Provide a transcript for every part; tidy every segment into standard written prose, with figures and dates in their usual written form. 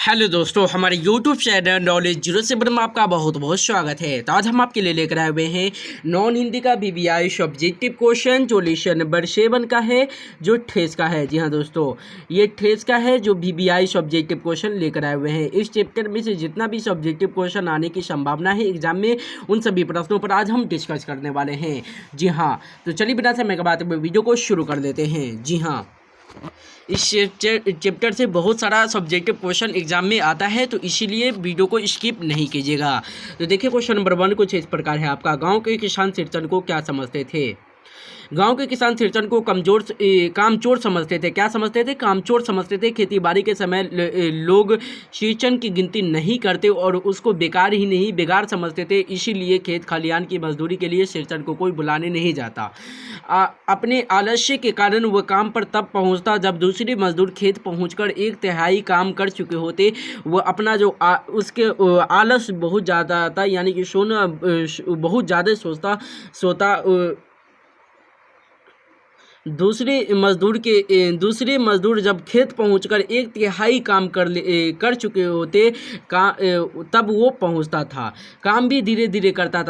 Hello दोस्तों, हमारे YouTube channel knowledge 07 में आपका बहुत बहुत स्वागत है। तो आज हम आपके लिए लेकर आए हुए हैं नॉन हिंदी का वीवीआई सब्जेक्टिव क्वेश्चन जो लेसन नंबर 7 का है, जो ठेस का है। जी हाँ दोस्तों, ये ठेस का है जो वीवीआई सब्जेक्टिव क्वेश्चन लेकर आए हुए हैं। इस चैप्टर में से जितना भी सब्जेक्टिव क्वेश्चन आने की संभावना है एग्जाम में, उन सभी प्रश्नों पर आज हम डिस्कस करने वाले हैं। जी हाँ, तो चलिए बिना समय के बाद वीडियो को शुरू कर देते हैं। जी हाँ, इस चैप्टर से बहुत सारा सब्जेक्टिव क्वेश्चन एग्जाम में आता है, तो इसीलिए वीडियो को स्किप नहीं कीजिएगा। तो देखिए, क्वेश्चन नंबर 1 कुछ इस प्रकार है आपका। गांव के किसान सिरचन को क्या समझते थे? गांव के किसान सिरचन को कामचोर समझते थे। क्या समझते थे? कामचोर समझते थे। खेती बाड़ी के समय लोग सिरचन की गिनती नहीं करते और उसको बेकार ही नहीं बेगार समझते थे। इसीलिए खेत खलिहान की मजदूरी के लिए सिरचन को कोई बुलाने नहीं जाता। अपने आलस्य के कारण वह काम पर तब पहुंचता जब दूसरे मजदूर खेत पहुंचकर 1/3 काम कर चुके होते। वह अपना जो उसके आलस बहुत ज़्यादा था, यानी कि सोना बहुत ज़्यादा सोता दूसरे मजदूर जब खेत पहुंचकर 1/3 काम कर चुके होते तब वो पहुंचता था। काम भी धीरे धीरे करता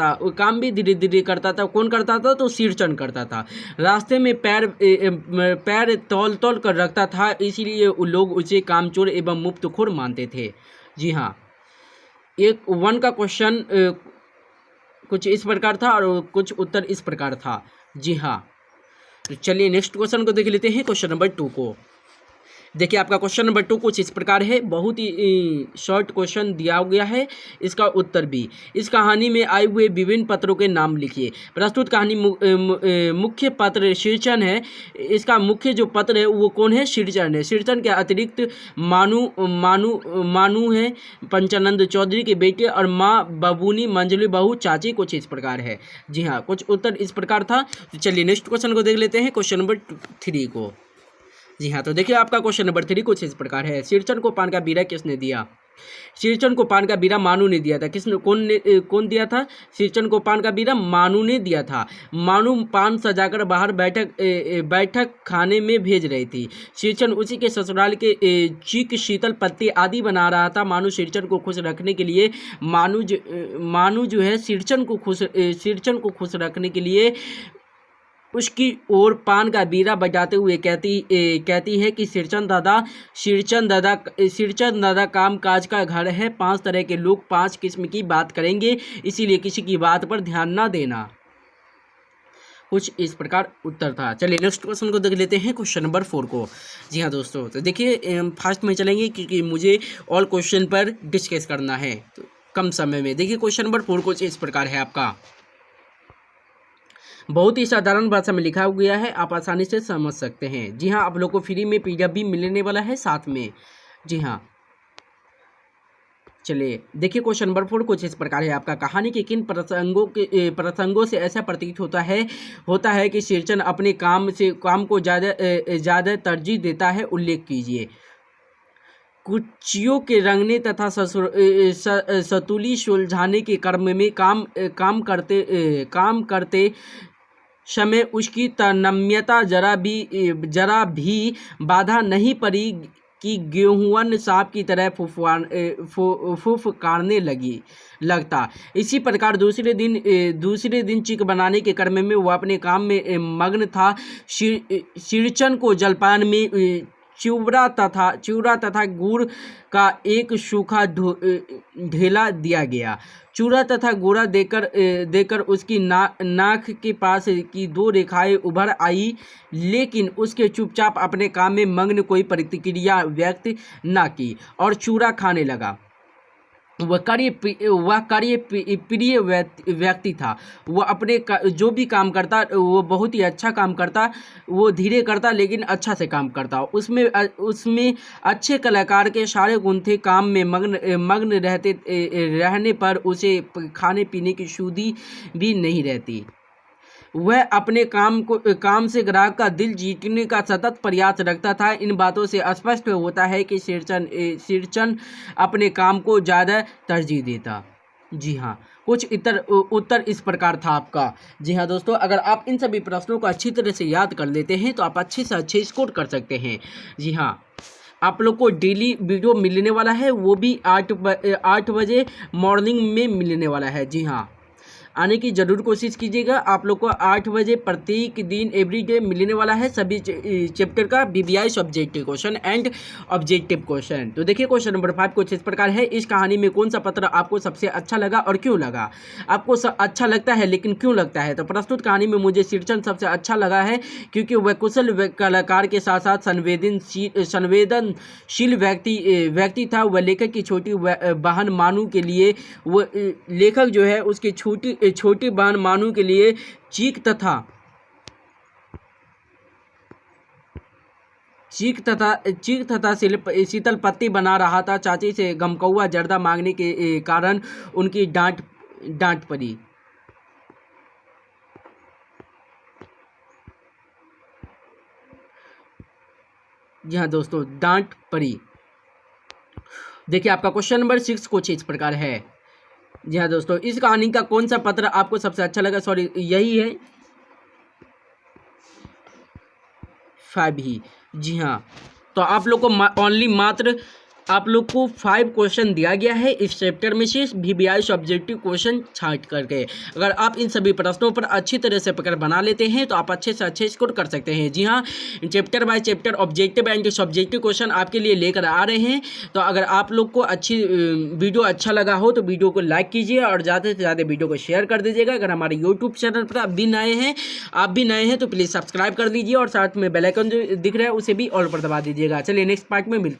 था। कौन करता था? तो सिरचन करता था। रास्ते में पैर तौल कर रखता था, इसीलिए लोग उसे कामचोर एवं मुफ्तखोर मानते थे। जी हाँ, एक 1 का क्वेश्चन कुछ इस प्रकार था और कुछ उत्तर इस प्रकार था। जी हाँ, तो चलिए नेक्स्ट क्वेश्चन को देख लेते हैं। क्वेश्चन नंबर 2 को देखिए, आपका क्वेश्चन नंबर 2 कुछ इस प्रकार है। बहुत ही शॉर्ट क्वेश्चन दिया गया है, इसका उत्तर भी। इस कहानी में आए हुए विभिन्न पात्रों के नाम लिखिए। प्रस्तुत कहानी मुख्य पात्र सिरचन है। इसका मुख्य जो पात्र है वो कौन है? सिरचन है। सिरचन के अतिरिक्त मानू है, पंचानंद चौधरी के बेटे, और माँ बबूनी मंजली बहू चाची। कुछ इस प्रकार है। जी हाँ, कुछ उत्तर इस प्रकार था। तो चलिए नेक्स्ट क्वेश्चन को देख लेते हैं, क्वेश्चन नंबर 3 को। जी हाँ, तो देखिए, आपका क्वेश्चन नंबर 3 कुछ इस प्रकार है। सिरचन को पान का बीड़ा किसने दिया? सिरचन को पान का बीड़ा मानू ने दिया था। कौन दिया था? सिरचन को पान का बीड़ा मानू ने दिया था। मानू पान सजाकर बाहर बैठक खाने में भेज रही थी। सिरचन उसी के ससुराल के चीक, शीतल पत्ती आदि बना रहा था। मानू सिरचन को खुश रखने के लिए मानू जो है सिरचन को खुश रखने के लिए उसकी ओर पान का बीड़ा बजाते हुए कहती है कि सिरचन दादा काम काज का घर है। 5 तरह के लोग 5 किस्म की बात करेंगे, इसीलिए किसी की बात पर ध्यान ना देना। कुछ इस प्रकार उत्तर था। चलिए नेक्स्ट क्वेश्चन को देख लेते हैं, क्वेश्चन नंबर 4 को। जी हाँ दोस्तों, तो देखिए फास्ट में चलेंगे क्योंकि मुझे ऑल क्वेश्चन पर डिस्कस करना है तो कम समय में। देखिए, क्वेश्चन नंबर 4 कुछ इस प्रकार है आपका। बहुत ही साधारण भाषा में लिखा गया है, आप आसानी से समझ सकते हैं। जी हाँ, आप लोग को फ्री में PDF भी मिलने वाला है साथ में। जी हाँ, चलिए देखिए, क्वेश्चन नंबर 4 कुछ इस प्रकार है आपका। कहानी के किन प्रसंगों से ऐसा प्रतीत होता है कि सिरचन अपने काम को ज़्यादा तरजीह देता है? उल्लेख कीजिए। कुचियों के रंगने तथा सतुली सुलझाने के क्रम में काम करते समय उसकी तन्मयता जरा भी बाधा नहीं पड़ी कि गेहूं सांप की तरह फुफकारने लगता। इसी प्रकार दूसरे दिन चिक बनाने के क्रम में वह अपने काम में मग्न था। सिरचन को जलपान में चिवड़ा तथा गुड़ का एक सूखा ढेला दिया गया। चूड़ा तथा गुड़ा देकर उसकी नाक के पास की 2 रेखाएं उभर आई, लेकिन उसके चुपचाप अपने काम में मग्न कोई प्रतिक्रिया व्यक्त न की और चूड़ा खाने लगा। वह कार्य प्रिय व्यक्ति था। वह अपने जो भी काम करता वो बहुत ही अच्छा काम करता। वो धीरे करता लेकिन अच्छा से काम करता। उसमें अच्छे कलाकार के सारे गुण थे। काम में मग्न रहने पर उसे खाने पीने की सुधि भी नहीं रहती। वह अपने काम से ग्राहक का दिल जीतने का सतत प्रयास रखता था। इन बातों से स्पष्ट होता है कि सिरचन अपने काम को ज़्यादा तरजीह देता। जी हाँ, कुछ उत्तर इस प्रकार था आपका। जी हाँ दोस्तों, अगर आप इन सभी प्रश्नों को अच्छी तरह से याद कर लेते हैं तो आप अच्छे से अच्छे स्कोर कर सकते हैं। जी हाँ, आप लोग को डेली वीडियो मिलने वाला है, वो भी 8 बजे मॉर्निंग में मिलने वाला है। जी हाँ, आने की ज़रूर कोशिश कीजिएगा। आप लोग को 8 बजे प्रत्येक दिन एवरीडे मिलने वाला है सभी चैप्टर का BBI subjective question and objective question. तो देखिए क्वेश्चन नंबर 5 कुछ इस प्रकार है, इस कहानी में कौन सा पत्र आपको सबसे अच्छा लगा और क्यों लगा? आपको अच्छा लगता है लेकिन क्यों लगता है? तो प्रस्तुत कहानी में मुझे शीर्षक सबसे अच्छा लगा है क्योंकि वह कुशल कलाकार के साथ साथ संवेदनशील व्यक्ति था। वह लेखक की छोटी बहन मानू के लिए लेखक जो है उसकी छोटी बहन मानू के लिए चीख तथा शीतल पत्ती बना रहा था। चाची से गमकौआ जर्दा मांगने के कारण उनकी डांट पड़ी। जी हाँ दोस्तों, डांट पड़ी। देखिए आपका क्वेश्चन नंबर 6 कुछ इस प्रकार है। जी हाँ दोस्तों, इस कहानी का कौन सा पत्र आपको सबसे अच्छा लगा? सॉरी, यही है 5 ही। जी हाँ, तो आप लोग को मात्र आप लोग को 5 क्वेश्चन दिया गया है इस चैप्टर में से BBI सब्जेक्टिव क्वेश्चन छांट करके। अगर आप इन सभी प्रश्नों पर अच्छी तरह से पकड़ बना लेते हैं तो आप अच्छे से अच्छे स्कोर कर सकते हैं। जी हाँ, chapter by chapter objective and subjective question आपके लिए लेकर आ रहे हैं। तो अगर आप लोग को वीडियो अच्छा लगा हो तो वीडियो को लाइक कीजिए और ज़्यादा से ज़्यादा वीडियो को शेयर कर दीजिएगा। अगर हमारे यूट्यूब चैनल पर आप भी नए हैं तो प्लीज़ सब्सक्राइब कर दीजिए और साथ में बेल आइकन जो दिख रहा है उसे भी ऑल पर दबा दीजिएगा। चलिए नेक्स्ट पार्ट में मिलते हैं।